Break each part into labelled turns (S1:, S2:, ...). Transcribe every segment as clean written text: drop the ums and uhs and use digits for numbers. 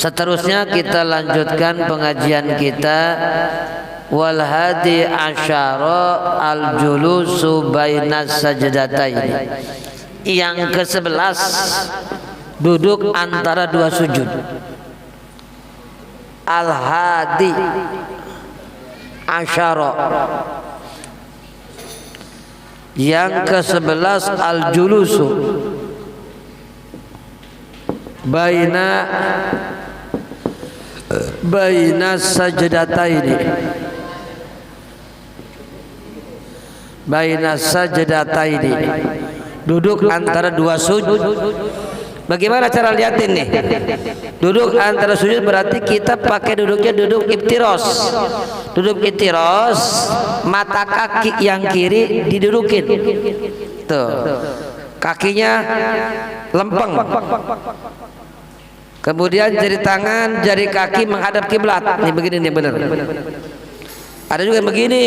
S1: Seterusnya kita lanjutkan pengajian kita. Wal hadi asyara al julusu bainas sajdatain. Yang ke-11 duduk antara dua sujud. Al hadi asyara. Yang ke-11 al julusu bainas sajdataini. Bainas sajdataini, duduk antara dua sujud. Bagaimana cara lihatin nih? Duduk antara sujud berarti kita pakai duduknya duduk iftiros. Duduk iftiros, mata kaki yang kiri didudukin. Tuh. Kakinya lempeng. Kemudian jari tangan, jari kaki menghadap kiblat. Nih begini nih benar. Ada juga yang begini.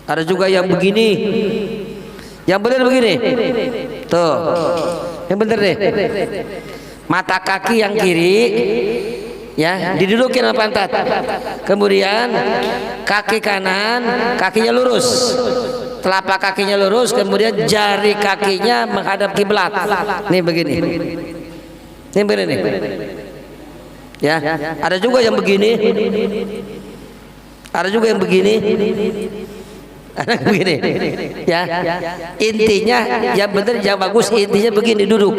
S1: Ada juga yang begini. Yang benar begini. Tuh. Yang benar deh. Mata kaki yang kiri ya didudukin sama pantat. Kemudian kaki kanan, kakinya lurus. Telapak kakinya lurus, kemudian jari kakinya menghadap kiblat. Nih begini. Nih begini nih. Ya, ada juga yang begini. Ada juga yang begini. Ada begini. Ya. Intinya yang benar yang bagus intinya begini duduk.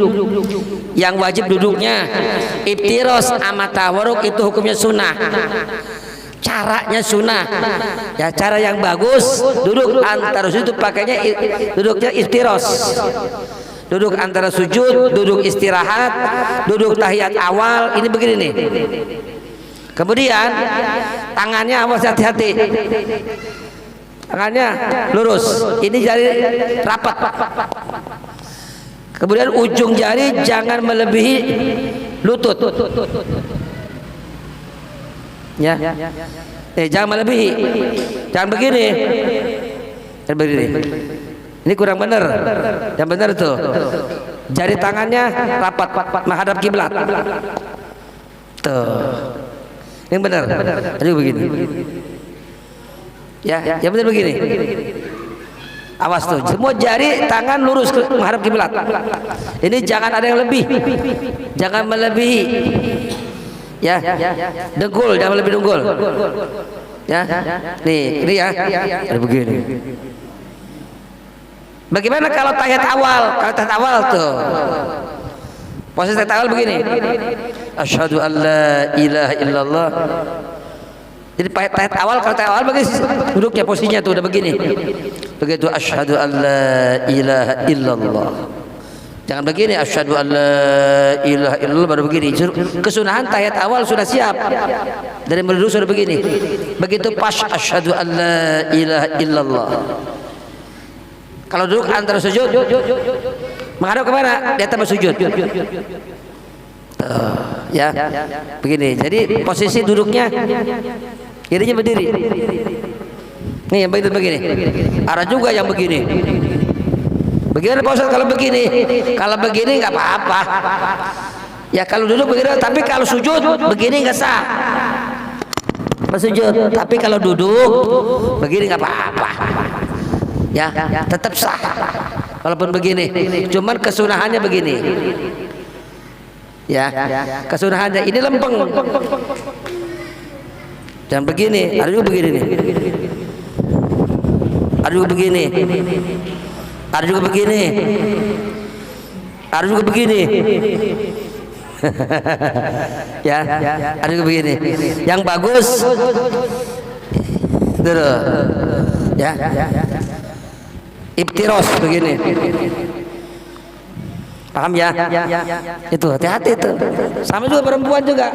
S1: Yang wajib duduknya iftiros sama tawarruk itu hukumnya sunnah. Caranya sunnah ya, cara yang bagus duduk antara sujud pakainya duduknya iftiros, duduk antara sujud, duduk istirahat, duduk tahiyat awal, ini begini nih. Kemudian tangannya awas hati-hati, tangannya lurus, ini jari rapat. Kemudian ujung jari jangan melebihi lutut. Ya, jangan melebihi, jangan begini, begini. Ini kurang benar. Yang benar tuh, jari tangannya rapat menghadap kiblat. Tuh, yang benar. Aduh begini. Ya, yang benar begini. Awas tuh, semua jari tangan lurus menghadap kiblat. Ini jangan ada yang lebih, jangan melebihi. Ya, dengkul jangan lebih dengkul. Ya, nih ini ya, ada begini. Bagaimana kalau tahiyat awal? Kalau tahiyat awal tuh, posisi tahiyat awal begini. Asyhadu an la ilaha illallah. Jadi tahiyat awal kalau tahiyat awal begini duduknya posisinya tuh udah begini. Begitu asyhadu an la ilaha illallah. Jangan begini asyhadu an la ilaha illallah baru begini. Kesunahan tahiyat awal sudah siap. Dari berduduk sudah begini. Begitu pas asyhadu an la ilaha illallah. Kalau duduk antara sujud menghadap kemana? Di atas sujud. Ya. Begini. Jadi posisi duduknya kirinya berdiri. Nih yang begini. Ada juga yang begini. Bagaimana Pak Ustaz kalau begini? Kalau begini nggak apa-apa. Ya kalau duduk begini, tapi kalau sujud begini nggak sah. Sujud, tapi kalau duduk begini nggak apa-apa. Ya, tetap sah. Walaupun begini, cuman kesunahannya begini. Ya, kesunahannya ini lempeng. Dan begini, ada juga begini nih. Ada juga begini. Ada juga begini. Ada juga begini. Ya, ada juga begini. Yang bagus. Dulu. Ya. Iftiros begini. Paham ya? Itu hati-hati itu. Sama juga perempuan juga.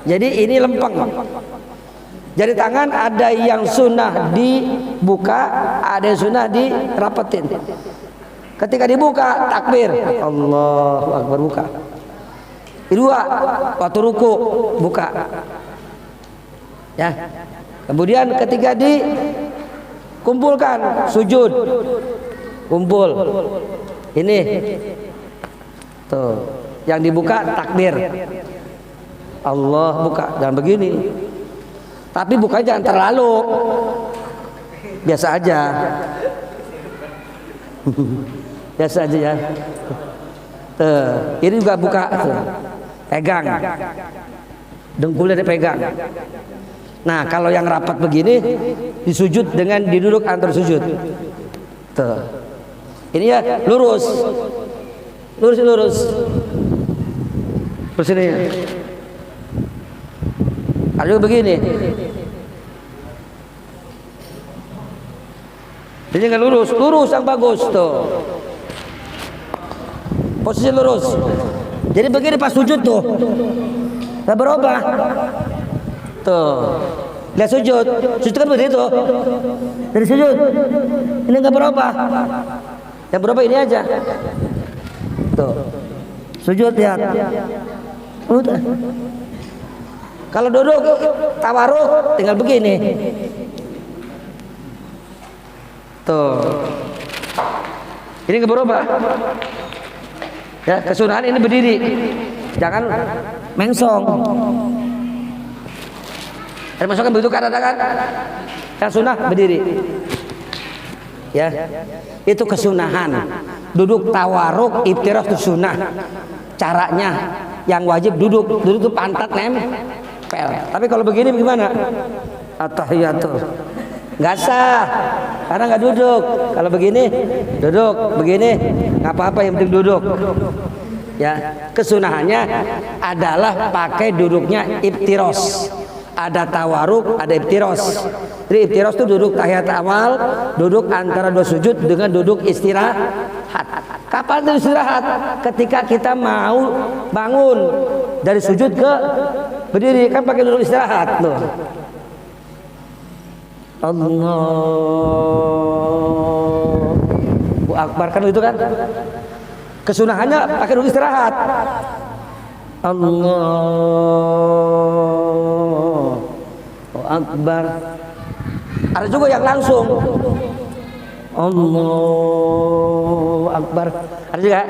S1: Jadi ini lempeng. Jari tangan ada yang sunnah dibuka, ada yang sunnah dirapetin. Ketika dibuka takbir, Allahu Akbar buka. Kedua, waktu ruku buka. Ya. Kemudian ketika dikumpulkan sujud, kumpul. Ini tuh Yang dibuka takbir. Allah buka, jangan begini. Tapi buka jangan terlalu. Biasa aja. Biasa aja ya. Ini juga buka tuh. Pegang. Dengkulnya dipegang. Nah, kalau yang rapat begini disujud dengan diduduk antar sujud. Tuh. Ini ya lurus. Lurus. Terus ini. Ada juga begini. Ini nggak lurus yang bagus tuh. Posisi lurus. Jadi begini pas sujud tuh. Nggak berubah. Tuh. Lihat sujud kan begitu tuh. Dari sujud. Ini nggak berubah. Yang berubah ini aja. Tuh. Sujud lihat. Udah. Kalau duduk tawaruk tinggal begini. Tuh. Ini nggak berubah. Ya, kesunahan ini berdiri. Jangan mengsong. Ada masukkan begitu kan ada kan? Yang sunnah berdiri. Ya. Itu kesunahan. Duduk tawaruk iftirah itu sunnah. Caranya yang wajib duduk itu pantat nempel. Tapi kalau begini bagaimana? At-tahiyatul. Nggak sah karena nggak duduk. Kalau begini duduk, begini nggak apa-apa, yang penting duduk. Ya, kesunahannya adalah pakai duduknya iftiros. Ada tawaruk, ada iftiros. Jadi iftiros itu duduk tahiyat awal, duduk antara dua sujud dengan duduk istirahat. Kapan itu istirahat? Ketika kita mau bangun dari sujud ke berdiri, kan pakai duduk istirahat loh. Allahu Akbar kan itu kan. Kesunahannya pakai duduk istirahat. Allahu Akbar. Ada juga yang langsung. Allahu Akbar. Ada juga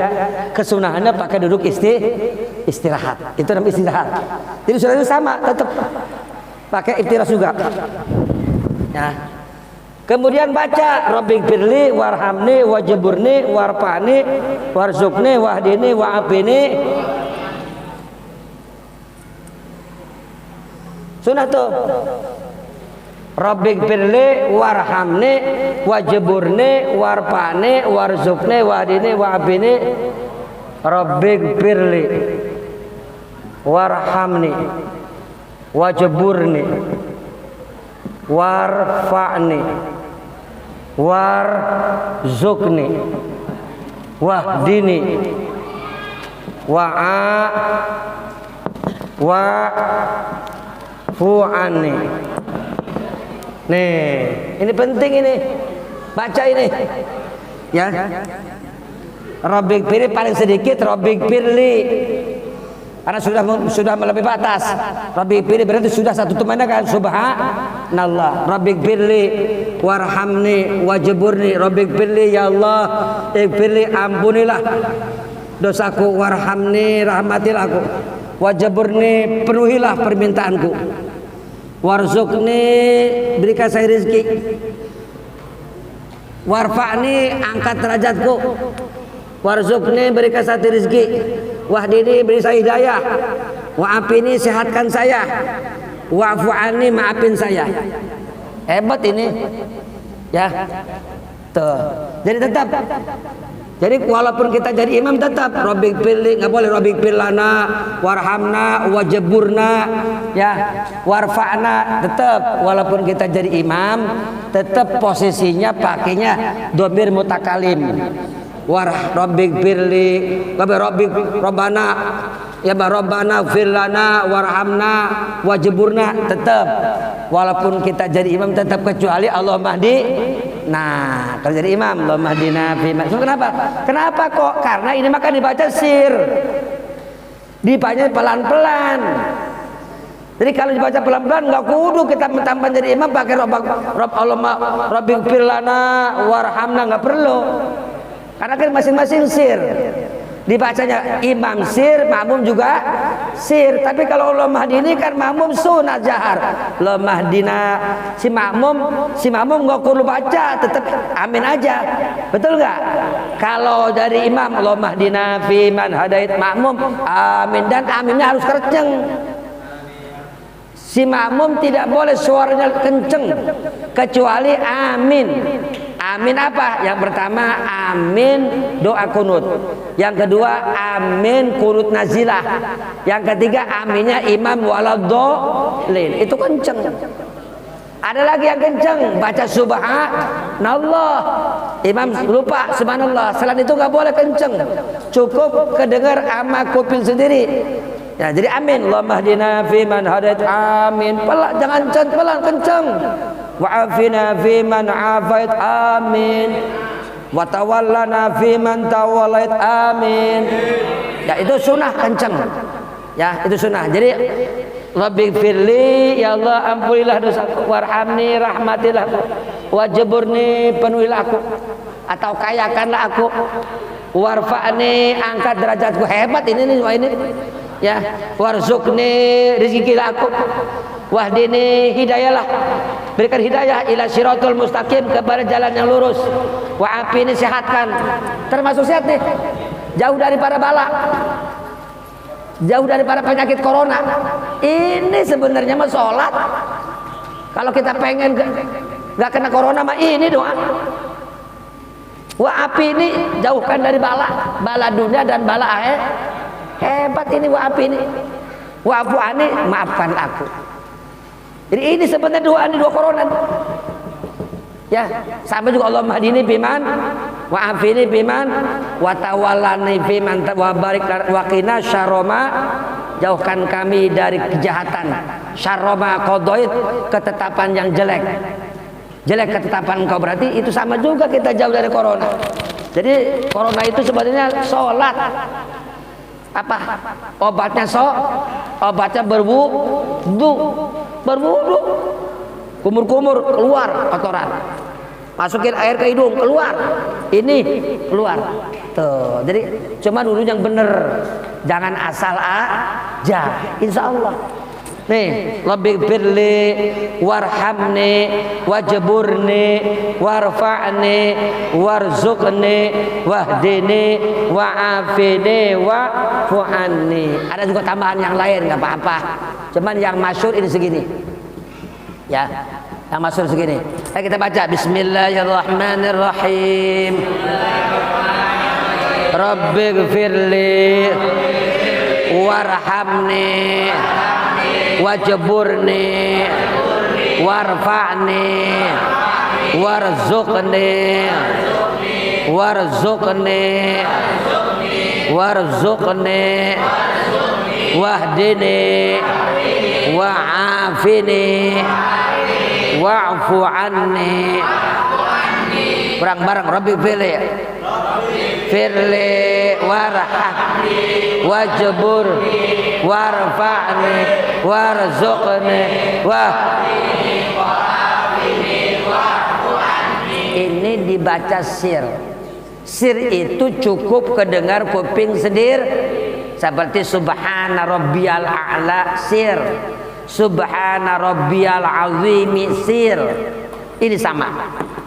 S1: kesunahannya pakai duduk istirahat. Itu namanya istirahat. Jadi sudah itu sama, tetap pakai iftiras juga. Ya. Kemudian baca Rabbik firli warhamni wajburni warfani warzukni wahdini wa'afini. Sunnah tuh. Rabbik firli warhamni wajburni warfani warzukni wahdini wa'afini. Rabbik firli warhamni wajburni warfa'ni warzukni wahdini wa'fu'ani. Nih, ini penting ini. Baca ini. Ya. Rabbik firli paling sedikit Rabbik firli. Karena sudah melebihi batas. Rabbik firli berarti sudah satu temannya kan, subhanallah. Rabbik firli warhamni wajburni. Rabbik firli, ya Allah firli, ampunilah dosaku, warhamni, rahmatilah aku, wajburni, penuhilah permintaanku, warzukni, berikan saya rezeki, warfa'ni, angkat derajatku, warzukni, berikan saya rezeki, wahdini, beri saya hidayah, wa'afini, sehatkan saya, wa'fu'ani, maafin saya. Hebat ini. Ya. Tuh. Jadi tetap. Jadi walaupun kita jadi imam tetap Rabbik firli, enggak boleh Rabbik firlana, warhamna, wajburna, ya, warfa'na, tetap walaupun kita jadi imam tetap posisinya pakainya dhamir mutakalim. Rabbik firli, Rabbik Rabbana, ya Rabbana firlana warhamna wajburna, tetap walaupun kita jadi imam tetap, kecuali Allah mahdi. Nah, kalau jadi imam Allah mahdina fi ma. Kenapa kok? Karena ini maka dibaca sir, dibaca pelan-pelan. Jadi kalau dibaca pelan-pelan nggak kudu kita mentambah jadi imam pakai Rabbik firlana warhamna, nggak perlu. Karena kan masing-masing sir. dibacanya imam sir, makmum juga sir. Tapi kalau Allah mahdini kan makmum sunat jahar. Allah mahdina si makmum nggak perlu baca, tetap amin aja. Betul nggak? Kalau dari imam Allah mahdina fi man hadait, makmum amin, dan aminnya harus kenceng. Si makmum tidak boleh suaranya kenceng kecuali amin. Amin apa? Yang pertama amin doa kunut. Yang kedua amin kunut nazilah. Yang ketiga aminnya imam waladhdallin. Itu kenceng. Ada lagi yang kenceng baca subhanallah. Imam lupa subhanallah. Selain itu nggak boleh kenceng. Cukup kedengar sama kuping sendiri. Ya, jadi amin. Allahumma hdina fi man hadait. Amin. Pelan, jangan pelan, kenceng. Wa'afina fi man afait. Amin. Wa tawallana fi man tawallait. Amin. Ya, itu sunnah kenceng. Ya, itu sunnah. Jadi Rabbighfirli, ya Allah ampunilah dosaku, warhamni, rahmatilah aku, wajburni, penuhilah aku atau kayakanlah aku, warfa'ni, angkat derajatku. Hebat ini nih. Ya, warzuqni, rezekilah aku, wahdini, hidayahlah, berikan hidayah ila siratul mustaqim, kepada jalan yang lurus, wa'afini, sehatkan, termasuk sehat nih, jauh daripada bala, jauh daripada penyakit corona. Ini sebenarnya mah sholat. Kalau kita pengen gak kena corona mah ini doa. Wa'afini, jauhkan dari bala dunia dan bala akhir. Hebat ini wa'afini, wa'fu ani, maafkan aku. Jadi ini sebenarnya doa corona. Ya, sampai juga Allah mahdini biman, wa'afini biman, wa tawallani biman, wa barik waqina syarroma, jauhkan kami dari kejahatan, syarroma qadait, ketetapan yang jelek. Jelek ketetapan engkau, berarti itu sama juga kita jauh dari corona. Jadi corona itu sebenarnya sholat. Apa obatnya? Obatnya berwudu, kumur-kumur keluar kotoran, masukin air ke hidung keluar, ini keluar tuh. Jadi cuma dulu yang bener, jangan asal aja. Insya Allah nih, Rabbighfirli warhamni wajburni warfa'ni warzuqni wahdini wa'afini wa'fu anni. Ada juga tambahan yang lain, nggak apa-apa, cuman yang masyhur ini segini ya, yang masyhur segini. Kita baca bismillahirrahmanirrahim. Rabbighfirli warhamni wajburni warfa'ni warzuqni wahdini wa'afini wa'fu anni. Bareng-bareng, Rabbighfirli warhamni wajbur warfa'ni warzuqni ini dibaca sir. Sir itu cukup kedengar kuping sendiri, seperti subhana rabbiyal a'la sir, subhana rabbiyal azimi sir. Ini sama,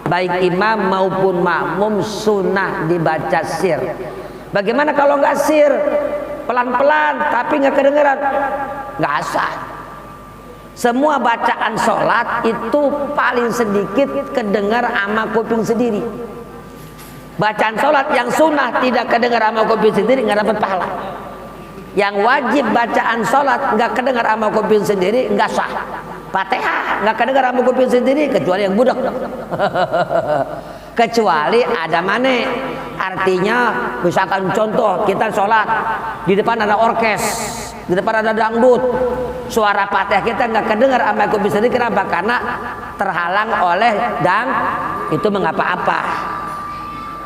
S1: baik imam maupun makmum sunnah dibaca sir. Bagaimana kalau nggak sir? Pelan-pelan tapi nggak kedengeran, nggak sah. Semua bacaan sholat itu paling sedikit kedengar sama kuping sendiri. Bacaan sholat yang sunnah tidak kedengar sama kuping sendiri, nggak dapat pahala. Yang wajib bacaan sholat nggak kedengar sama kuping sendiri, nggak sah. Fatihah nggak kedengar sama kuping sendiri kecuali yang budak. Kecuali ada mane, artinya misalkan contoh kita sholat di depan ada orkes, di depan ada dangdut, suara Fatihah kita nggak kedengar sama kuping sendiri. Kenapa? Karena terhalang oleh itu mengapa-apa.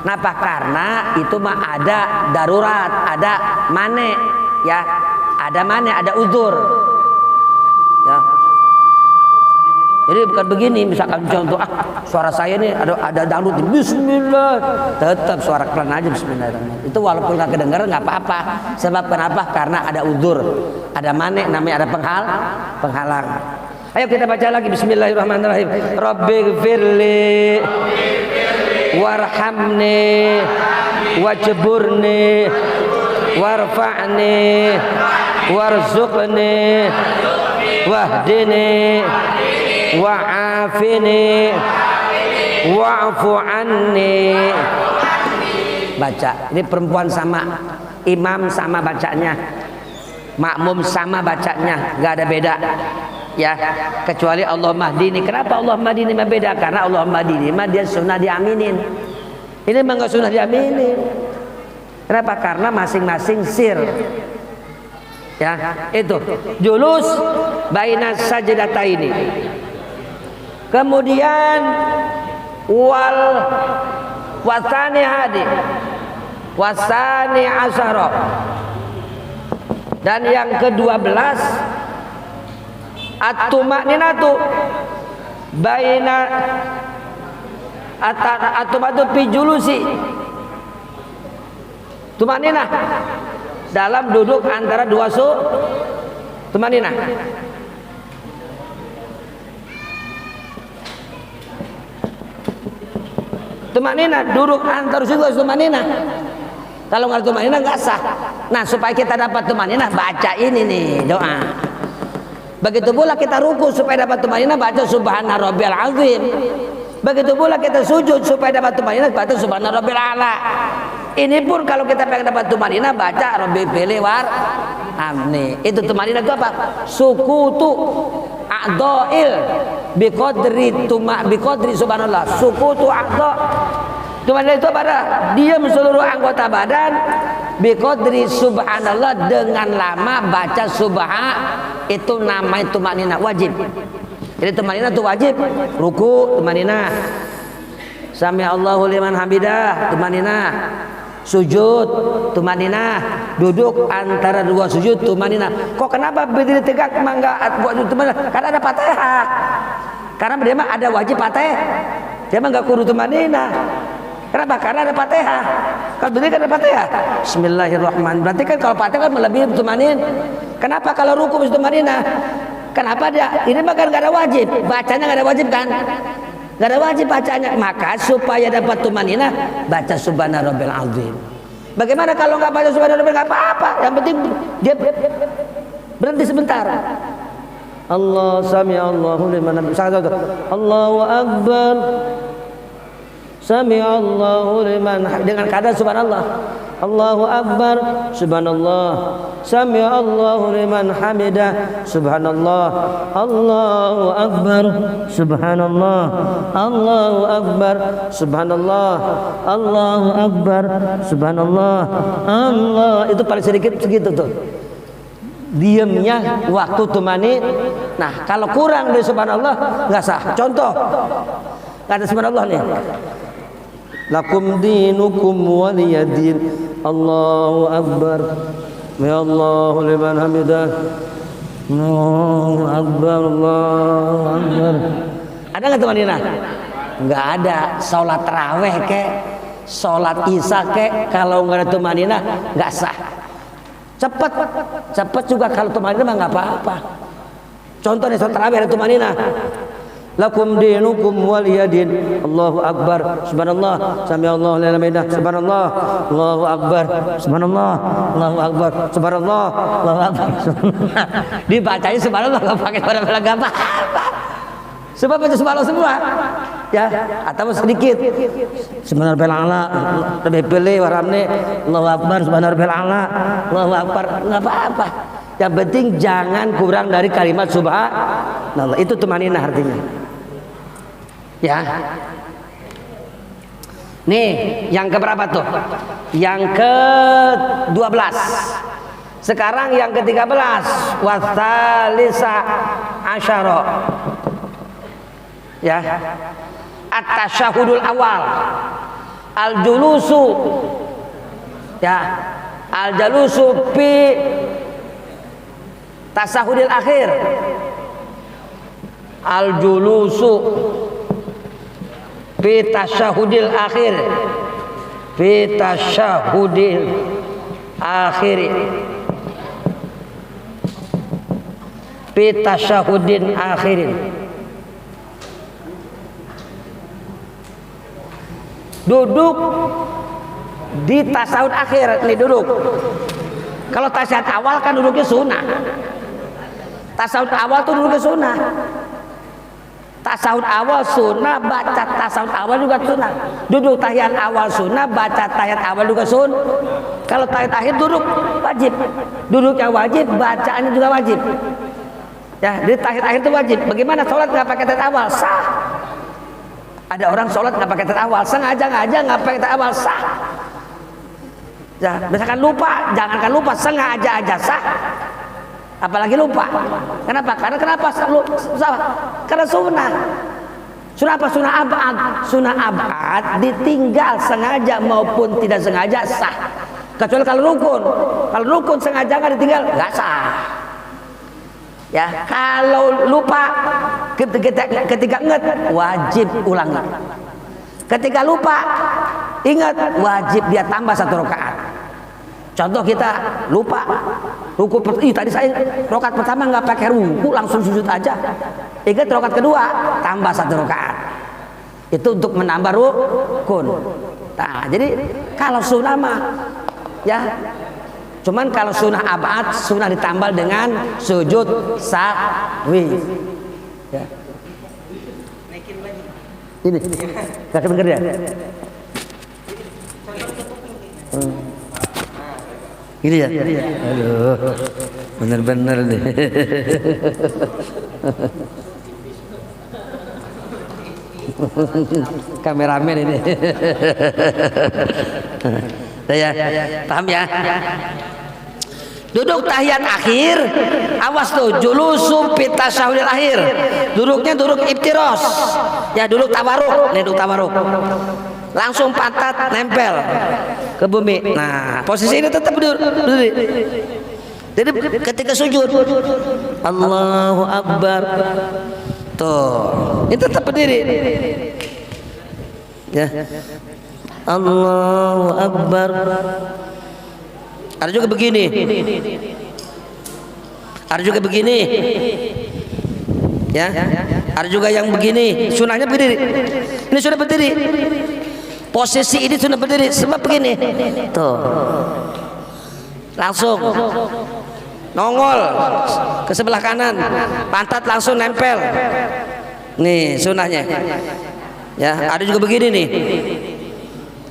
S1: Kenapa? Karena itu mah ada darurat, ada mane, ya, ada mane, ada uzur, ya. Jadi bukan begini, misalkan contoh suara saya nih ada dangdut, bismillah, tetap suara pelan aja bismillahirrahmanirrahim. Itu walaupun nggak kedengaran nggak apa-apa. Sebab kenapa? Karena ada udzur, ada mane, namanya ada penghalang. Ayo kita baca lagi bismillahirrahmanirrahim. Rabbighfirli warhamni wajburni warfa'ni warzuqni wahdini wa'afini wa'fu anni. Baca. Ini perempuan sama, imam sama bacanya, makmum sama bacanya, nggak ada beda ya, kecuali Allahumma hdini. Kenapa Allahumma hdini beda? Karena Allahumma hdini dia sunnah diaminin, ini mah nggak sunnah diaminin. Kenapa? Karena masing-masing sir ya, itu julus baina sajdataini. Kemudian wasani hadi wasani asyara, dan yang ke-12 at-tumaninatu baina at-tumatu fi julusi, tumaninah dalam duduk antara dua tumaninah. Tumaninah duduk antar situ tumaninah. Kalau nggak tumaninah nggak sah. Nah, supaya kita dapat tumaninah baca ini nih doa. Begitu pula kita ruku supaya dapat tumaninah baca subhana rabbiyal azim. Begitu pula kita sujud supaya dapat tumaninah baca subhana rabbil a'la. Ini pun kalau kita pengen dapat tumaninah baca rabbi fili war amni. Itu tumaninah itu apa? Sukutu a'dha'il biqadri subhanallah. Sukutu a'dha'. Tumaninah itu pada diam seluruh anggota badan biqadri subhanallah, dengan lama baca itu namanya tumaninah wajib. Jadi tumaninah itu wajib. Ruku tumaninah, sami Allahu liman hamidah tumaninah, sujud tumaninah, duduk antara dua sujud tumaninah. Kok kenapa berdiri tegak enggak buat tumaninah? Karena ada Fatihah. Karena dia mah ada wajib Fatihah. Dia mah enggak kudu tumaninah. Kenapa? Karena ada Fatihah. Kalau berdiri kan ada Fatihah. Bismillahirrahmanirrahim. Berarti kan kalau Fatihah kan melebihi tumanin. Kenapa kalau ruku mesti tumaninah? Kenapa dia? Ini mah kan enggak ada wajib. Bacanya enggak ada wajib kan? Gak ada wajib bacanya. Maka supaya dapat tumaninah baca subhana rabbil azim. Bagaimana kalau nggak baca subhana rabbil, nggak apa-apa. Yang penting dia berhenti sebentar. Allah sami Allahu liman hamidah. Allahu akbar. Sami Allahu liman, dengan keadaan subhanallah. Allahu akbar subhanallah. Sami Allahu liman hamidah subhanallah. Allahu akbar subhanallah. Allahu akbar subhanallah. Allahu akbar subhanallah. Allah itu paling sedikit segitu tuh. Diamnya waktu tumani. Nah, kalau kurang dari subhanallah nggak sah. Contoh, nggak ada subhanallah nih. Lakum dinukum waliyadin. Allahu akbar. Ya Allah liman hamidah. Allahu akbar. Allahu akbar. Ada nggak tumaninah? Nggak ada. Sholat taraweh kek, sholat isya kek, kalau nggak ada tumaninah nggak sah. Cepet juga kalau tumaninah mah nggak apa-apa. Contoh nih sholat taraweh ada tumaninah. Lakum dinukum waliyadin. Allahu akbar subhanallah. Sami Allahu liman hamidah subhanallah. Allahu akbar subhanallah. Allahu akbar subhanallah. Allahu akbar subhanallah. Dibacanya subhanallah, enggak pakai pada enggak apa-apa. Sebab baca subhanallah semua. Ya, atau sedikit. Subhanallah rabbil a'la. Lebih pilih waramne. Allahu akbar subhanallah rabbil a'la. Allahu akbar, enggak apa-apa. Yang penting jangan kurang dari kalimat subhanallah. Itu tumaninah artinya. Ya. Nih, yang keberapa tuh? Yang ke-12. Sekarang yang ke-13. Wasalisa asyara. Ya. At-tasyahudul awal. Al-julusu. Ya. Al-julusu fi tasahudil akhir. al julusu fi tasyahudil akhir, fi tasyahudil akhir, fi tasyahudin akhirin. Duduk di tasawuf akhir nih duduk. Kalau tasawuf awal kan duduknya sunnah. Tasawuf awal tuh duduknya sunnah. Tasawuf awal sunnah, baca tasawuf awal juga sunnah. Duduk tahiyat awal sunnah, baca tahiyat awal juga sunnah. Kalau tahiyat akhir duduk wajib. Duduknya wajib, bacaannya juga wajib. Ya, di tahiyat akhir itu wajib. Bagaimana sholat nggak pakai tahiyat awal? Sah. Ada orang sholat nggak pakai tahiyat awal, sengaja nggak pakai tahiyat awal, sah. Ya, misalkan lupa, jangankan lupa, sengaja aja sah. Apalagi lupa. Kenapa? Kenapa salah? Karena sunnah. Sunnah apa? Sunnah abad. Sunnah abad ditinggal sengaja maupun tidak sengaja sah. Kecuali kalau rukun. Kalau rukun sengaja nggak ditinggal nggak sah. Ya, kalau lupa ketika ingat wajib ulangi. Ketika lupa ingat wajib dia tambah 1 rakaat. Contoh kita lupa ruku, tadi saya rakaat pertama nggak pakai ruku, langsung sujud aja. Ingat rakaat kedua tambah 1 rakaat. Itu untuk menambah rukun. Nah, jadi kalau sunnah mah ya, cuman kalau sunnah abad, sunnah ditambal dengan sujud sahwi. Ya. Ini, gak kedenger ya? Ini ya? Aduh, bener-bener nih. Kameramen ini. Ya, paham ya? Duduk tahiyat akhir, awas tuh, julusu fi tasyahudil akhir. Duduknya duduk iftiros. Ya, duduk tawaruk, nih duduk tawaruk. Langsung pantat nempel ke bumi. Nah, posisi ini tetap berdiri. Jadi ketika sujud, Allahu Akbar. Tuh, ini tetap berdiri. Ya. Allahu Akbar. Ada juga begini. Ada juga begini. Ya. Ada juga yang begini. Sunahnya berdiri. Ini sudah berdiri. Posisi ini sudah berdiri. Sebab begini. Tuh. Langsung nongol ke sebelah kanan. Pantat langsung nempel. Nih sunahnya. Ya. Ada juga begini nih.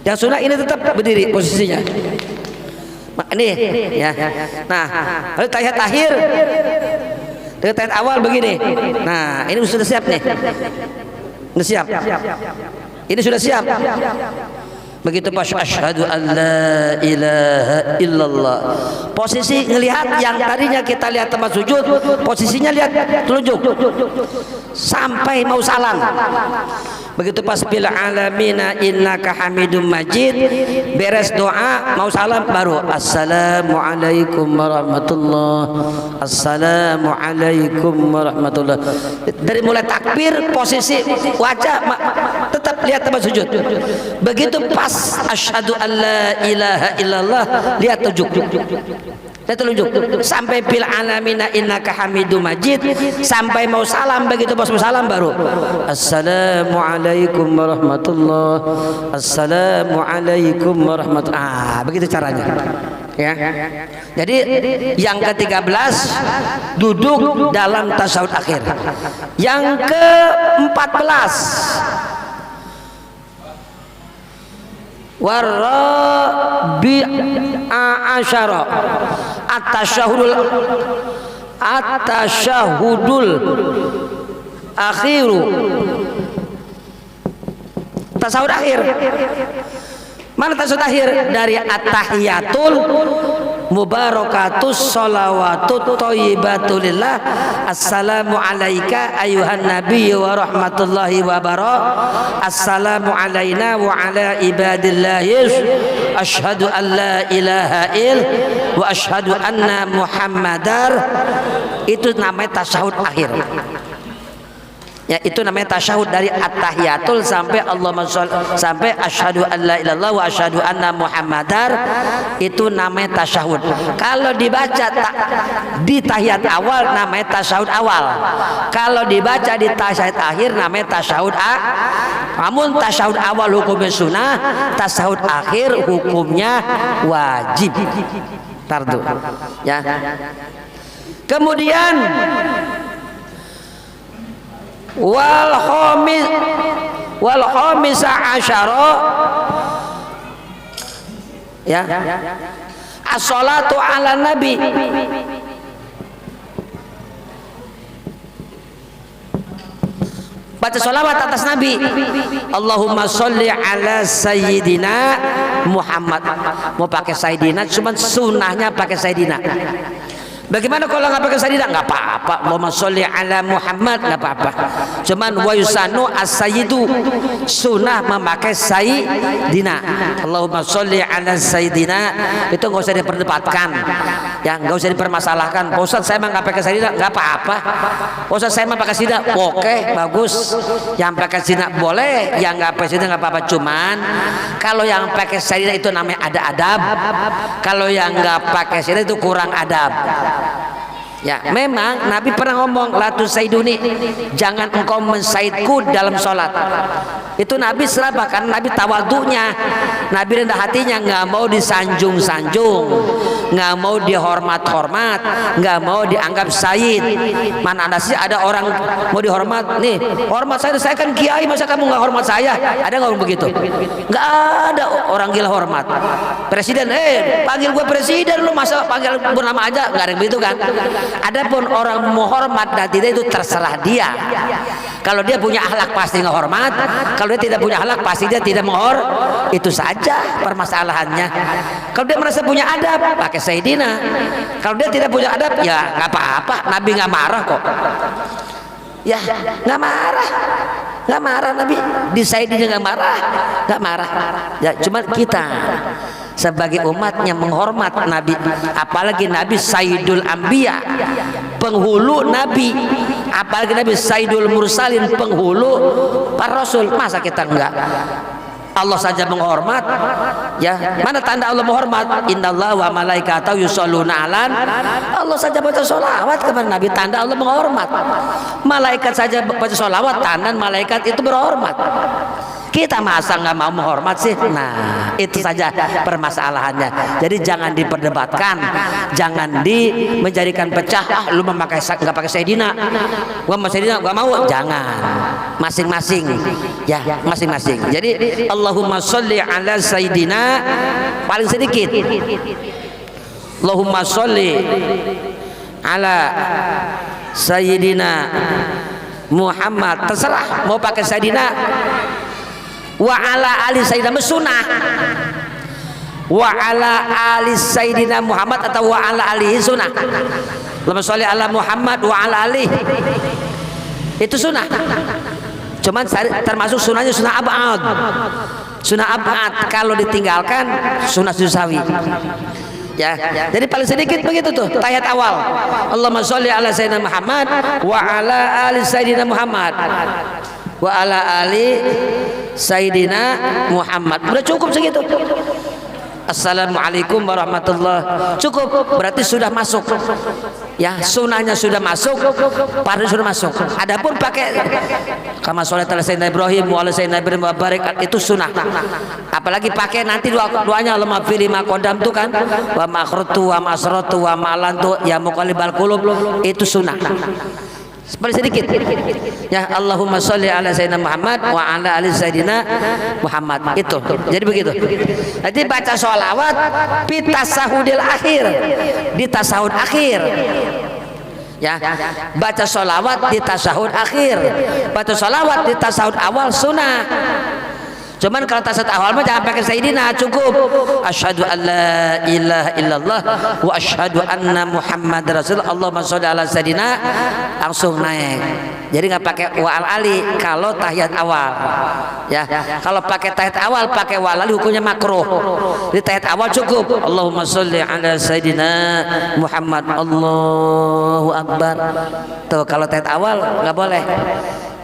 S1: Yang sunnah ini tetap berdiri posisinya. Ini ya. Nah, lalu tahiyat akhir, tahiyat awal begini. Nah, ini sudah siap nih. Sudah siap. Ini sudah siap. Begitu pas asyhadu an la ilaha illallah. Posisi ngelihat yang tadinya kita lihat tempat sujud, posisinya lihat telunjuk sampai mau salam. Begitu pas bil alamina innaka hamidum majid, beres doa mau salam baru assalamualaikum warahmatullah, assalamualaikum warahmatullah. Dari mulai takbir posisi wajah tetap lihat tempat sujud. Begitu pas asyhadu an la ilaha illallah lihat telunjuk. Lihat telunjuk sampai bil alamina innaka hamidum majid, sampai mau salam. Begitu pas mau salam baru assalamualaikum warahmatullah, assalamualaikum warahmatullah. Begitu caranya. Ya. Jadi yang ke-13 duduk dalam tasyahud akhir. Yang ke-14 warabi'a asyara at-tasyahudul akhiru. Tasawuf akhir. Mana tasawuf akhir? Dari at-tahiyatul mubarakatus sholawatut thayyibatulillah, assalamu alaika ayuhan nabiy wa rahmatullahi wa barakatuh, assalamu alaina wa ala ibadillahi asyhadu an la ilaha wa asyhadu anna muhammadar. Itu namanya tasawuf akhir. Ya, itu namanya tasyahud dari at-tahiyatul sampai Allahumma sholli sampai asyhadu an la ilaha illallah wa asyhadu anna muhammadar, itu namanya tasyahud. Kalau dibaca di tahiyat awal namanya tasyahud awal. Kalau dibaca di tasyahud akhir namanya tasyahud namun tasyahud awal hukumnya sunnah, tasyahud akhir hukumnya wajib. Fardu. Ya. Kemudian wal khamisa asyara, ya, as-salatu ala nabi. Baca sholawat atas Nabi. Allahumma sholli ala sayyidina Muhammad. Mau pakai sayyidina, cuman sunnahnya pakai sayyidina. Bagaimana kalau nggak pakai sayyidina? Nggak apa-apa. Allahumma sholli ala Muhammad, nggak apa-apa. Cuman wa yusanu as-sayyidu, sunnah memakai sayyidina. Allahumma sholli ala sayyidina, itu nggak usah diperdebatkan, ya, nggak usah dipermasalahkan. Pak Ustadz, saya mah nggak pakai sayyidina, nggak apa-apa. Pak Ustadz, saya mah pakai sayyidina, oke, bagus. Yang pakai sayyidina boleh, yang nggak pakai sayyidina nggak apa-apa. Cuman kalau yang pakai sayyidina itu namanya ada adab. Kalau yang nggak pakai sayyidina itu kurang adab. Ya, memang Nabi pernah ngomong la tusaiduni, jangan engkau mensaidku dalam sholat. Itu Nabi seraba, karena Nabi tawadunya, Nabi rendah hatinya, nggak mau disanjung-sanjung, nggak mau dihormat-hormat, nggak mau dianggap said. Mana ada sih ada orang mau dihormat, nih hormat saya kan kiai, masa kamu nggak hormat saya? Ada nggak orang begitu? Nggak ada orang gila hormat. Presiden, panggil gue presiden, lu masa panggil bernama aja? Nggak ada yang begitu kan? Adapun orang menghormat dan tidak, itu terserah dia. Kalau dia punya akhlak pasti menghormat, kalau dia tidak punya akhlak pasti dia tidak menghormat. Itu saja permasalahannya. Kalau dia merasa punya adab, pakai sayyidina. Kalau dia tidak punya adab, ya nggak apa-apa. Nabi nggak marah kok. Ya, nggak marah, nggak marah Nabi. Di sayyidina nggak marah. Ya, cuma kita sebagai umatnya menghormat Nabi, apalagi Nabi Sayyidul Anbiya, penghulu Nabi, apalagi Nabi Sayyidul Mursalin, penghulu para Rasul. Masa kita enggak? Allah saja menghormat, ya. Mana tanda Allah menghormat? Innallaha wa malaikatahu yusholluna alan. Allah saja baca sholawat kepada Nabi, tanda Allah menghormat. Malaikat saja baca sholawat, tanda malaikat itu berhormat. Kita masa nggak mau menghormat sih? Nah, itu saja permasalahannya. Jadi jangan diperdebatkan, jangan menjadikan pecah. Lu memakai nggak pakai sayyidina, gua mau sayyidina, gua mau. Jangan, masing-masing, ya, masing-masing. Jadi Allahumma sholli ala sayyidina, paling sedikit. Allahumma sholli ala sayyidina Muhammad, terserah mau pakai sayyidina. Wa ala ali sayyidina sunnah, wa ala ali sayyidina Muhammad atau wa ala alihi sunnah. Allahumma sholli ala Muhammad wa ala ali, itu sunnah. Cuman termasuk sunnahnya sunnah abad. Sunnah abad kalau ditinggalkan sunnah susawi. Ya, jadi paling sedikit begitu tuh tahiyat awal. Allahumma sholli ala sayyidina Muhammad wa ala ali sayyidina Muhammad wa ala ali sayyidina Muhammad. Udah cukup segitu. Assalamualaikum warahmatullahi, cukup, berarti sudah masuk, ya, sunnahnya sudah masuk, fardu sudah masuk. Adapun pakai kama sholat ala sayyidina Ibrahim wa ala sayyidina Ibrahim wa barik, itu sunnah. Apalagi pakai nanti doanya Allahumma fili ma qadam tu kan, wa ma akhratu wa ma asratu wa ma alantu ya muqallibal qulub, itu sunnah. Paling sedikit, ya, Allahumma sholli ala sayyidina Muhammad wa ala ali sayyidina Muhammad, itu. Jadi begitu. Nanti baca sholawat fi tasahudil akhir, di tasahud akhir, ya, baca sholawat di tasahud akhir. Baca sholawat di tasahud awal sunnah. Cuman kalau tasawuf awal mah jangan pakai sayyidina, cukup asyhadu an la ilaha illallah wa asyhadu anna Muhammad rasulullah, Allahumma sholli ala sayyidina, langsung naik. Jadi nggak pakai wa al ali kalau tahiyat awal, ya. Kalau pakai tahiyat awal pakai wa al ali hukumnya makruh. Di tahiyat awal cukup Allahumma sholli ala sayyidina Muhammad, Allahu akbar. Tuh kalau tahiyat awal nggak boleh.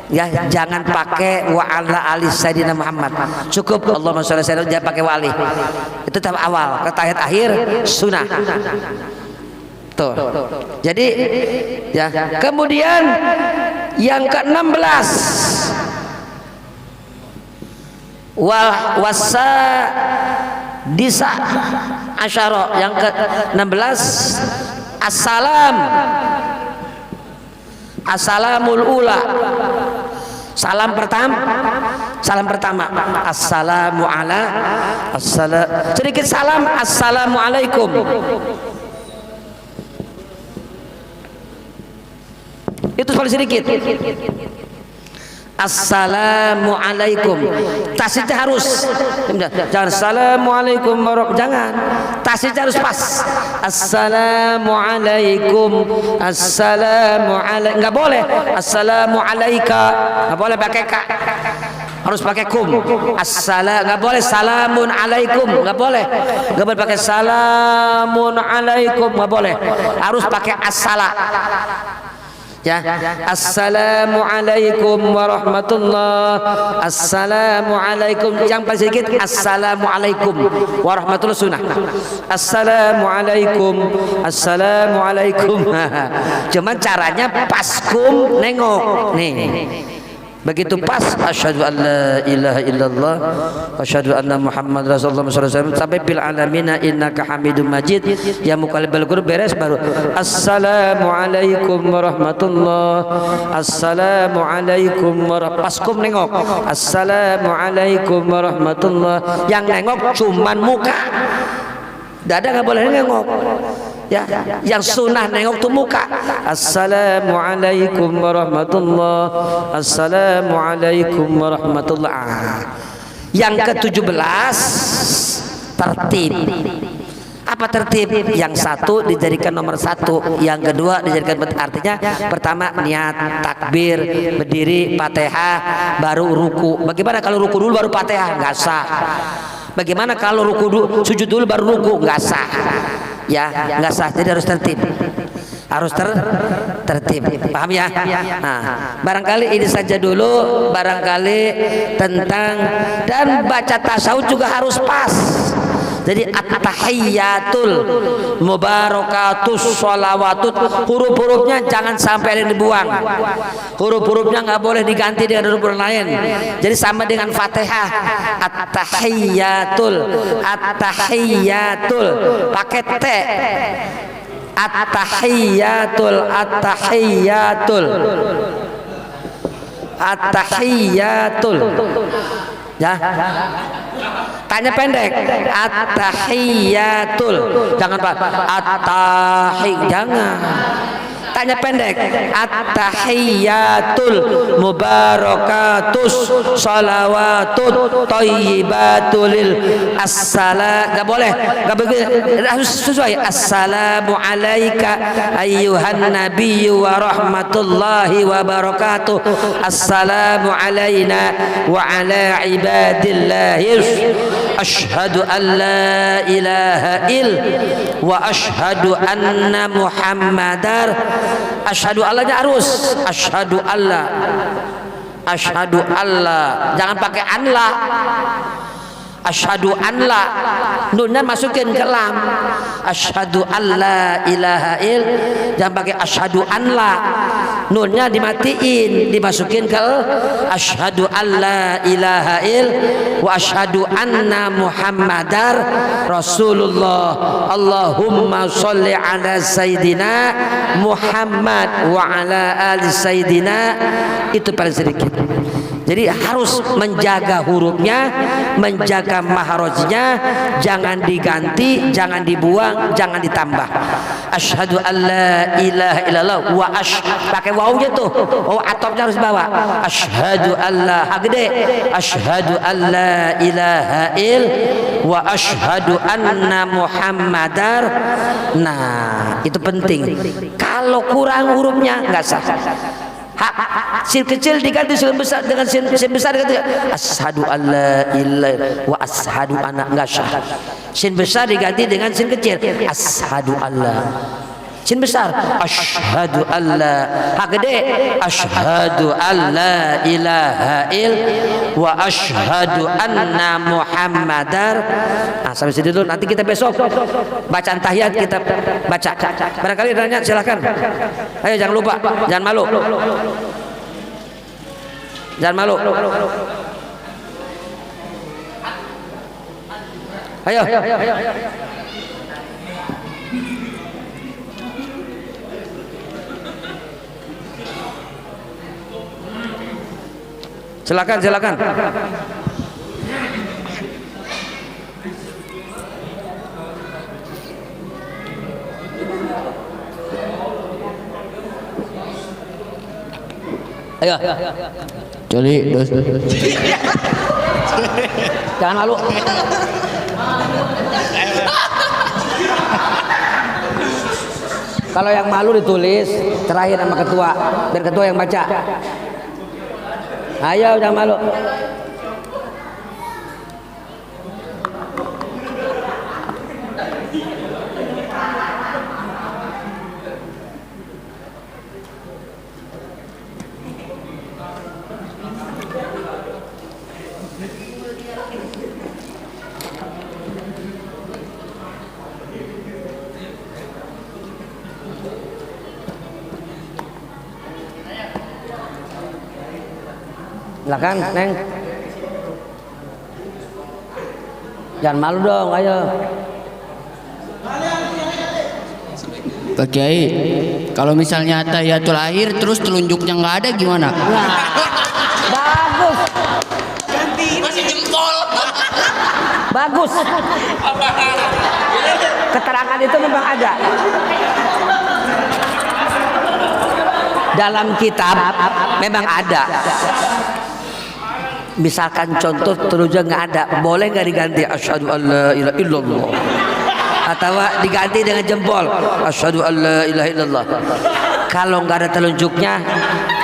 S1: Ya, jangan pakai wa ala ali sayyidina Muhammad. Cukup Allahumma sholli alaihi wasallam, jangan pakai wali. Itu tahap awal. Ke tahap akhir sunnah. Tuh. Jadi ya, kemudian yang ke-16 wasa disa asyara, yang ke-16 assalamul ula, salam pertama assalamu ala sedikit salam assalamualaikum. Itu paling sedikit. Assalamualaikum. Tasnya harus. Jangan assalamualaikum jangan. Tasnya harus pas. Assalamualaikum. Assalamualaikum. Enggak boleh. Assalamualaika. Enggak boleh pakai ka. Harus pakai kum. Enggak boleh salamun alaikum. Enggak boleh. Enggak boleh pakai salamun alaikum. Enggak boleh. Harus pakai as-sala. Ya, assalamualaikum warahmatullah. Assalamualaikum, yang paling sedikit assalamualaikum warahmatullah sunnah. Assalamualaikum. Cuman caranya pas kum nengok nih. Begitu pas asyhadu an la ilaha illallah wa asyhadu anna Muhammad rasulullah sallallahu alaihi wasallam sampai bil alamina innaka hamidum majid, ya muqallibal qulub beres baru assalamualaikum warahmatullah. Assalamualaikum paskum nengok assalamualaikum warahmatullah. Yang nengok cuman muka, dada nggak boleh nengok. Ya, yang sunnah nengok tuh muka. Assalamualaikum warahmatullah. Assalamualaikum warahmatullah. Yang ke-17 tertib. Apa tertib? Yang satu dijadikan nomor satu, yang kedua dijadikan, artinya pertama niat, takbir, berdiri, Fatihah, baru ruku. Bagaimana kalau ruku dulu baru Fatihah? Nggak sah. Bagaimana kalau ruku dulu, sujud dulu baru ruku? Nggak sah. Ya, nggak sah. Jadi harus tertib. Harus tertib. Paham ya? Nah, barangkali ini saja dulu, barangkali tentang, dan baca tasawuf juga harus pas. Jadi at-tahiyyatul mubarakatus sholawatut, huruf-hurufnya jangan sampai ada yang dibuang. Huruf-hurufnya nggak boleh diganti dengan huruf lain. Jadi sama dengan Fatihah. At-tahiyyatul pakai T. At-tahiyyatul ya, tanya pendek at-tahiyyatul, jangan Pak jangan, tanya pendek at-tahiyyatul mubarakatus sholawatut thayyibatul assalam. Enggak boleh, enggak begitu, harus sesuai. Assalamu alayka ayyuhan nabiyyu wa rahmatullahi wa barakatuh. Assalamu alayna wa ala ibadillahi asyhadu an la ilaha wa asyhadu anna muhammadar. Asyhadu Allahnya harus asyhadu Allah, jangan pakai anla. Asyhadu anla, nunnya masukin ke lam. Asyhadu alla ilaha jangan pakai asyhadu anla, nunnya dimatiin, dimasukin ke asyhadu alla ilaha wa asyhadu anna muhammadar rasulullah. Allahumma sholli ala sayyidina Muhammad wa ala ali sayyidina. Itu paling sedikit. Jadi harus menjaga hurufnya, menjaga mahrajnya, jangan diganti, jangan dibuang, jangan ditambah. Asyhadu an la ilaha illallah wa pakai wawunya tuh. Oh, atopnya harus bawa. Asyhadu an la gede. Asyhadu an la ilaha wa asyhadu anna muhammadar. Nah, itu penting. Kalau kurang hurufnya nggak sah. Sin kecil diganti sin besar, dengan sin besar diganti asyhadu alla ilaha wa asyhadu anna, enggak sah. Sin besar diganti dengan sin kecil asyhadu alla. Sin besar. Asyhadu alla. Ha gede. Asyhadu alla ilaha wa asyhadu anna Muhammadar. Nah, sampai situ dulu. Nanti kita besok bacaan tahiyat kita baca. Barangkali nanya silakan. Ayo jangan lupa, jangan malu. Jangan malu. Ayo. Silakan. Ayo.
S2: Coli dos.
S1: Jangan malu. Kalau yang malu ditulis terakhir sama ketua, biar ketua yang baca. Ayo jangan malu. Silakan, Neng. Jangan malu dong, ayo.
S2: Pak Kiai, kalau misalnya tahiyatul akhir terus telunjuknya nggak ada gimana?
S1: Nah, bagus.
S3: Ganti masih jempol.
S1: Bagus. Keterangan itu memang ada. Dalam kitab memang ada. Misalkan contoh telunjuk nggak ada, boleh nggak diganti asyhadu alla ilaha illallah atau diganti dengan jempol asyhadu alla ilaha illallah. Kalau nggak ada telunjuknya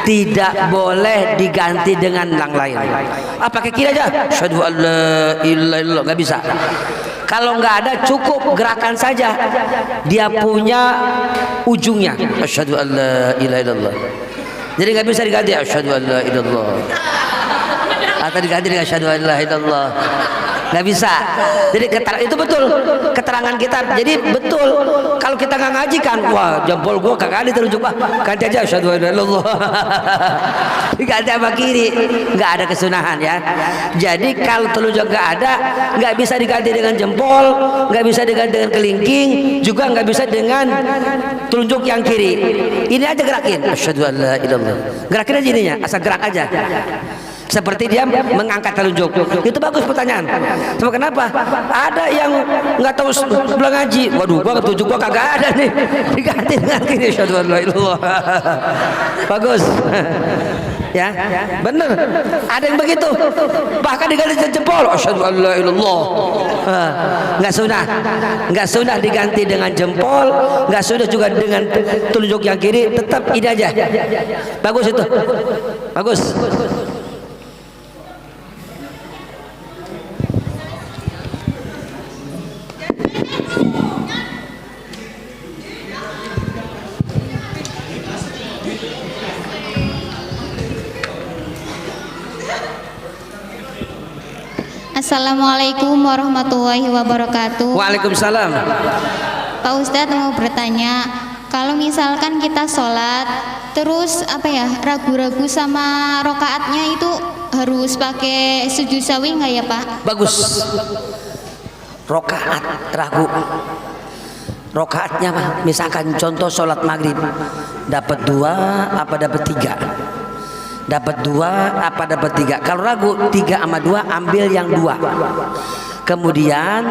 S1: tidak boleh diganti dengan yang lain. Pakai kiri aja asyhadu alla ilaha illallah, nggak bisa. Kalau nggak ada cukup gerakan saja, dia punya ujungnya asyhadu alla ilaha illallah. Jadi nggak bisa diganti asyhadu alla ilaha illallah atau diganti dengan asyhadu an la ilaha illallah, nggak bisa. Jadi itu betul keterangan kita. Jadi betul kalau kita nggak ngaji kan, wah jempol gua kagak ada terunjuk, ganti aja asyhadu an la ilaha illallah. Diganti sama kiri, nggak ada kesunahan ya. Jadi kalau telunjuk nggak ada, nggak bisa diganti dengan jempol, nggak bisa diganti dengan kelingking, juga nggak bisa dengan telunjuk yang kiri. Ini aja gerakin asyhadu an la ilaha illallah, gerakin aja ininya, asal gerak aja. Seperti dia mengangkat telunjuk. Itu bagus pertanyaan. Cuma kenapa? Ada yang nggak tahu belum ngaji. Waduh, gua telunjuk gua kagak ada nih. Diganti dengan kiri asyhadu an la ilaha illallah. Bagus. Ya, bener. Ada yang begitu. Bahkan diganti jempol asyhadu an la ilaha illallah. Nggak sunnah diganti dengan jempol, nggak sunnah juga dengan telunjuk yang kiri. Tetap ini aja. Bagus itu. Bagus.
S4: Assalamualaikum warahmatullahi wabarakatuh.
S1: Waalaikumsalam.
S4: Pak Ustadz mau bertanya, kalau misalkan kita sholat terus ragu-ragu sama rokaatnya itu harus pakai sujud sawi nggak ya Pak?
S1: Bagus. Rokaat ragu. Rokaatnya misalkan contoh sholat maghrib dapat 2 apa dapat 3? Dapat 2 apa dapat 3? Kalau ragu 3 sama 2 ambil yang 2. Kemudian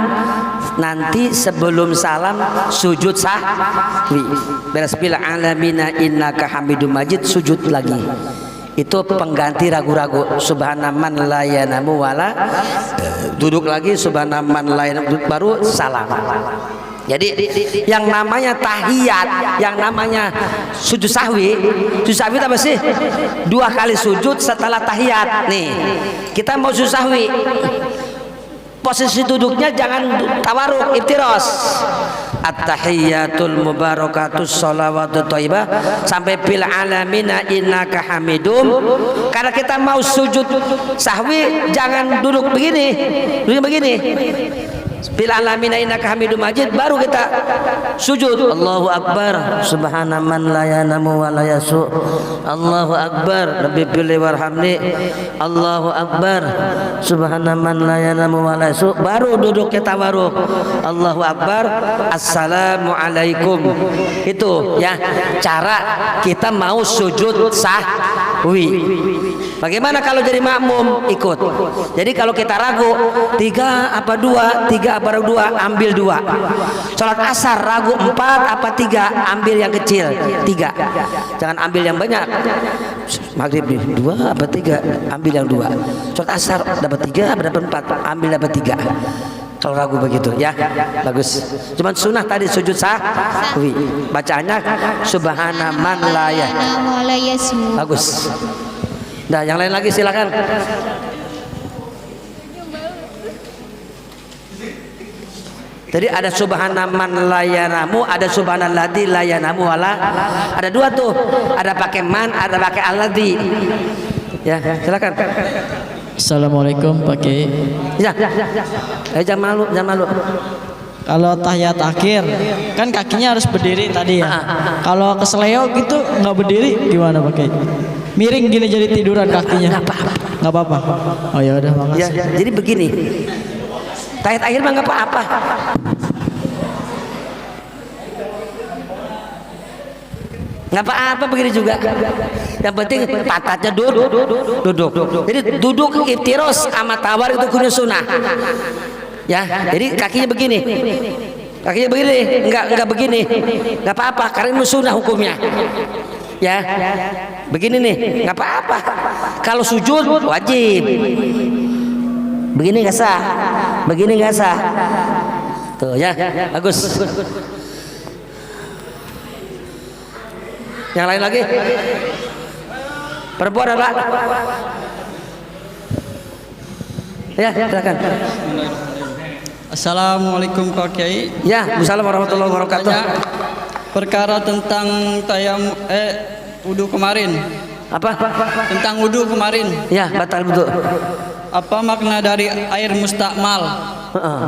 S1: nanti sebelum salam sujud sahwi. Bismillah alamina innaka hamidum majid, sujud lagi. Itu pengganti ragu-ragu. Subhanaman la yanamu wala, duduk lagi subhanaman la yanamu, baru salam. Jadi yang namanya tahiyat, yang namanya sujud sahwi itu apa sih? 2 kali sujud setelah tahiyat. Nih, kita mau sujud sahwi. Posisi duduknya jangan tawaruk, iftiros. at-tahiyyatul mubarakatus shalawatut thayyibah sampai fil alamina innaka hamidum. Karena kita mau sujud sahwi jangan duduk begini, fil alamina innaka hamidum majid, baru kita sujud. Allahu akbar subhana man la yanamu wa la yasu. Allahu akbar rabbi pilih warhamni. Allahu akbar subhana man la yanamu wa la yasu, baru duduk kita baru Allahu akbar assalamu alaikum. Itu ya cara kita mau sujud sahwi. Bagaimana kalau jadi makmum ikut? Jadi kalau kita ragu 3 apa 2, 3 apa 2, ambil 2. Sholat asar ragu 4 apa 3, ambil yang kecil 3. Jangan ambil yang banyak. Maghrib nih 2 apa 3, ambil yang 2. Sholat asar dapat 3 apa dapat 4, ambil dapat 3. Kalau ragu begitu ya, bagus. Cuman sunnah tadi sujud sahwi, bacaannya subhana man la yanamu. Bagus. Nah, yang lain lagi silakan. Jadi ada subhana man la yanamu, ada subhanalladzi la yanamu wala. Ada 2 tuh. Ada pakai man, ada pakai alladzi. Ya, silakan.
S5: Assalamualaikum Pak Kiai.
S1: Ya. Jangan malu.
S5: Kalau tahiyat akhir kan kakinya harus berdiri tadi ya. Kalau kesleo gitu nggak berdiri gimana Pak Kiai? Miring gini jadi tiduran kakinya. Nggak apa-apa. Oh ya udah makasih.
S1: Ya, jadi begini. Tahiyat akhir mah nggak apa-apa. Nggak apa-apa begini juga. Yang penting pantatnya duduk. Jadi duduk iftiros sama tawar itu kudu sunnah. Ya, jadi kakinya begini. Enggak begini. Enggak apa-apa karena itu sunnah hukumnya. Ya. Begini nih, enggak apa-apa. Kalau sujud wajib. Begini enggak sah. Tuh ya, bagus. Yang lain lagi? Perempuan ada? Ya, silakan.
S6: Assalamualaikum Pak Kiai.
S1: Ya, Assalamualaikum warahmatullahi wabarakatuh.
S6: Perkara tentang wudu kemarin.
S1: Apa?
S6: Tentang wudu kemarin.
S1: Ya, batal wudu.
S6: Apa makna dari air mustakmal?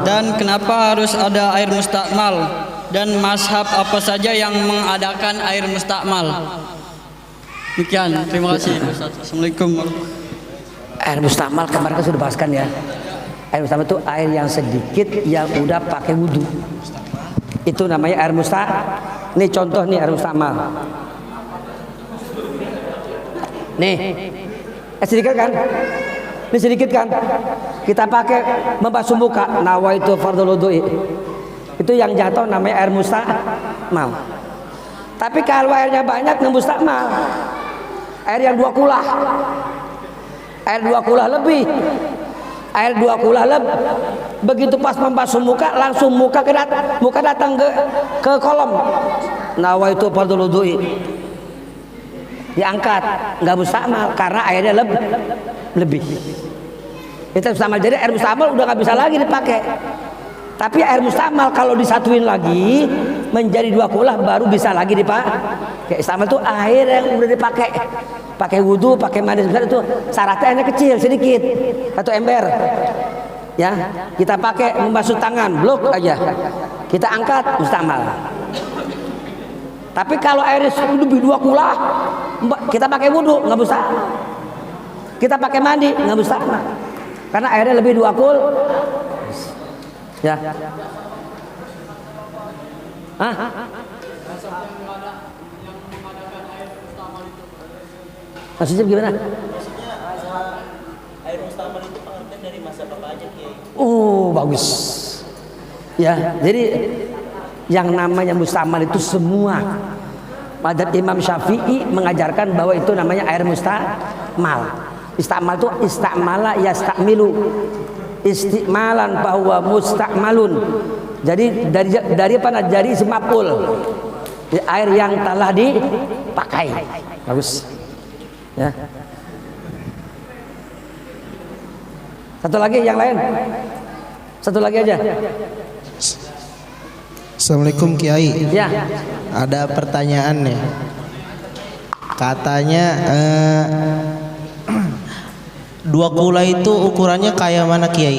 S6: Dan kenapa harus ada air mustakmal? Dan mazhab apa saja yang mengadakan air mustakmal? Demikian, terima kasih. Assalamualaikum.
S1: Air mustakmal kemarin sudah bahaskan ya. Air mustakmal itu air yang sedikit yang udah pakai wudhu. Itu namanya air mustakmal. Nih contoh nih air mustakmal. Nih, sedikit kan? Ini sedikit kan? Kita pakai membasuh muka. Nawaitu fardhu wudu'i. Itu yang jatuh namanya air mustakmal. Tapi kalau airnya banyak nggak mustakmal. Air yang 2 kulah. Air 2 kulah lebih. Air 2 kulah lebih. Begitu pas membasuh muka langsung muka datang ke kolom. Nawaitu fardhu wudu'i. Diangkat, nggak mustakmal karena airnya lebih. Itu mustakmal. Jadi air mustakmal udah nggak bisa lagi dipakai. Tapi air mustakmal kalau disatuin lagi menjadi 2 kulah baru bisa lagi dipakai. Kayak mustakmal itu air yang udah dipakai. Pakai wudhu, pakai mandi itu syaratnya airnya kecil sedikit. 1 ember. Ya, kita pakai membasuh tangan, blok aja. Kita angkat mustakmal. Tapi kalau airnya lebih 2 kulah, kita pakai wudhu nggak bisa. Kita pakai mandi nggak bisa. Karena airnya lebih 2 kul. Ya. Hah? Maksudnya gimana?
S3: Air mustakmal itu pengertian dari masa apa aja Kiai?
S1: Oh, bagus. Ya, jadi yang namanya mustakmal itu semua. Madzhab Imam Syafi'i mengajarkan bahwa itu namanya air mustakmal. Istakmal itu istakmala yastakmilu. Istimalan bahwa mustakmalun. Jadi dari apa? Dari semapul. Air yang telah dipakai. Bagus. Ya. Satu lagi yang lain. Satu lagi aja.
S7: Assalamualaikum Kiai.
S1: Ya.
S7: Ada pertanyaan nih. Katanya dua kula itu ukurannya kayak mana Kiai?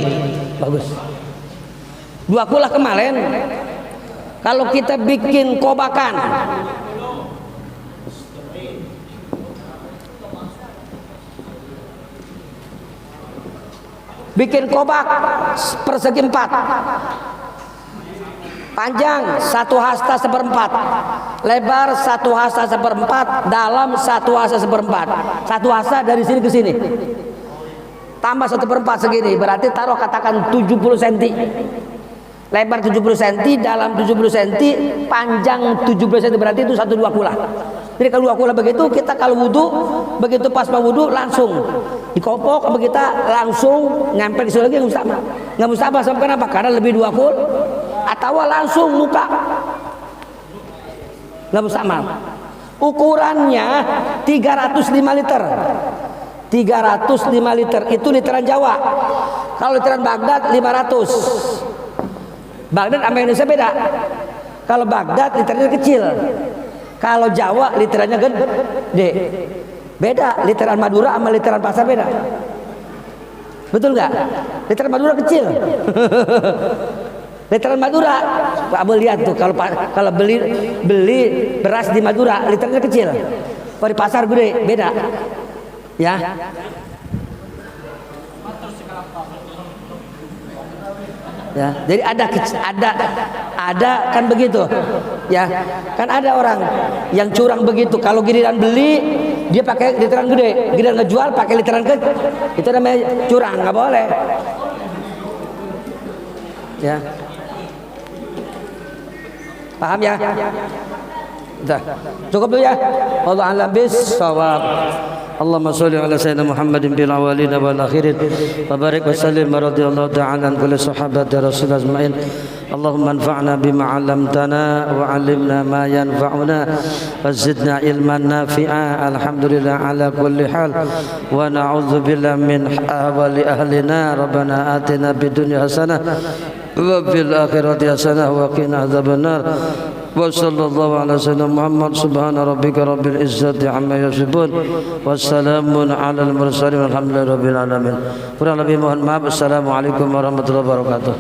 S1: Bagus. Dua kula kemarin kalau kita bikin kobakan persegi 4, panjang 1 hasta seperempat, lebar 1 hasta seperempat, dalam 1 hasta seperempat. 1 hasta dari sini ke sini tambah 1/4 segini, berarti taruh katakan 70 cm, lebar 70 cm, dalam 70 cm, panjang 70 cm, berarti itu 1 2 kula. Jadi kalau 2 kula begitu, kita kalau wudhu begitu pas mau wudhu langsung dikopok, apa kita langsung nyampe di situ lagi nggak mustahil. Sebab kenapa? Karena lebih 2 kul atau langsung muka nggak mustahil. Ukurannya 305 liter. 305 liter itu literan Jawa. Kalau literan Baghdad 500. Baghdad sama Indonesia beda. Kalau Baghdad literannya kecil, kalau Jawa literannya gede. Beda, literan Madura sama literan pasar beda. Betul nggak? Literan Madura kecil. Literan Madura, Pak Abul lihat tuh kalau beli beras di Madura literannya kecil. Kalau di pasar gede, beda. Ya. Ya, jadi ada kan begitu. Ya, kan ada orang yang curang begitu. Kalau giliran beli dia pakai literan gede, giliran ngejual pakai literan kecil. Itu namanya curang, nggak boleh. Ya. Paham ya? Dah. Cukup dulu ya. Allah a'lam bis-shawab. Allahumma sholli ala sayyidina Muhammadin bil awwalin wal akhirin wa barik wa sallim radhiyallahu ta'ala an kulli sahabati rasul ajmain. Allahumma anfa'na bima 'allamtana wa 'allimna ma yanfa'una wa zidna ilman nafi'a. Alhamdulillah ala kulli hal wa na'udzu billahi min ahwali ahlina. Rabbana atina fid dunya hasanah wa fil akhirati hasanah wa qina adzabannar. Wa sallallahu ala sayyidina Muhammad subhana rabbika rabbil izzati amma yasifun wassalamun ala al mursalin walhamdulillahi rabbil alamin. Kurang lebih mohon maaf. Assalamualaikum warahmatullahi wabarakatuh.